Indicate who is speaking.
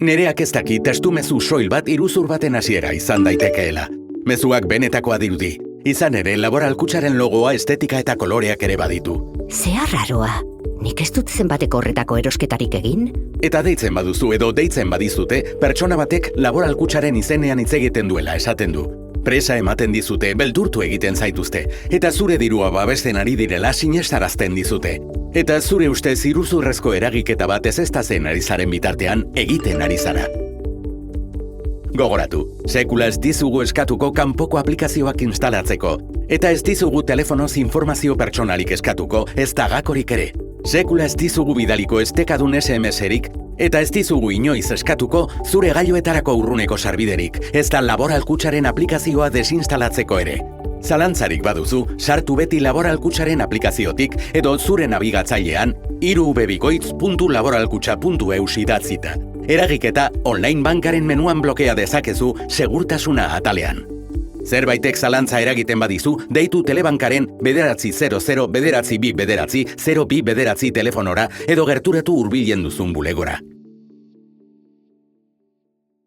Speaker 1: Nereak ez daki testu mezu soil bat iruzur baten hasiera izan daitekeela. Mezuak benetakoa dirudi. Izan ere, Laboral Kutxaren logoa estetika eta koloreak ere baditu.
Speaker 2: Zea raroa. Nik ez dut zenbateko horretako erosketarik egin?
Speaker 1: Eta deitzen baduzu edo deitzen badizute, pertsona batek Laboral Kutxaren izenean hitz egiten duela esaten du. Presa ematen dizute, beldurtu egiten zaituzte, eta zure dirua babesten ari direla sinestarazten dizute. Eta zure ustez iruzurrezko eragiketa bat ezeztatzen ari zaren bitartean egiten ari zara. Gogoratu, sekula ez dizugu eskatuko kanpoko aplikazioak instalatzeko, eta ez dizugu telefonoz informazio pertsonalik eskatuko, ez da gakorik ere. Sekula ez dizugu bidaliko estekadun SMS-erik, eta ez dizugu inoiz eskatuko zure gailuetarako urruneko sarbiderik, ez da Laboral Kutxaren aplikazioa desinstalatzeko ere. Zalantzarik baduzu, sartu beti Laboral Kutxaren aplikaziotik edo zure nabigatzailean www.laboralkutxa.eu idatzita. Eragiketa online bankaren menuan blokea dezakezu segurtasuna atalean. Zerbaitek zalantza eragiten badizu, deitu telebankaren 900 bederatzi 2 bederatzi 0 2 bederatzi telefonora edo gerturatu hurbilen duzun bulegora.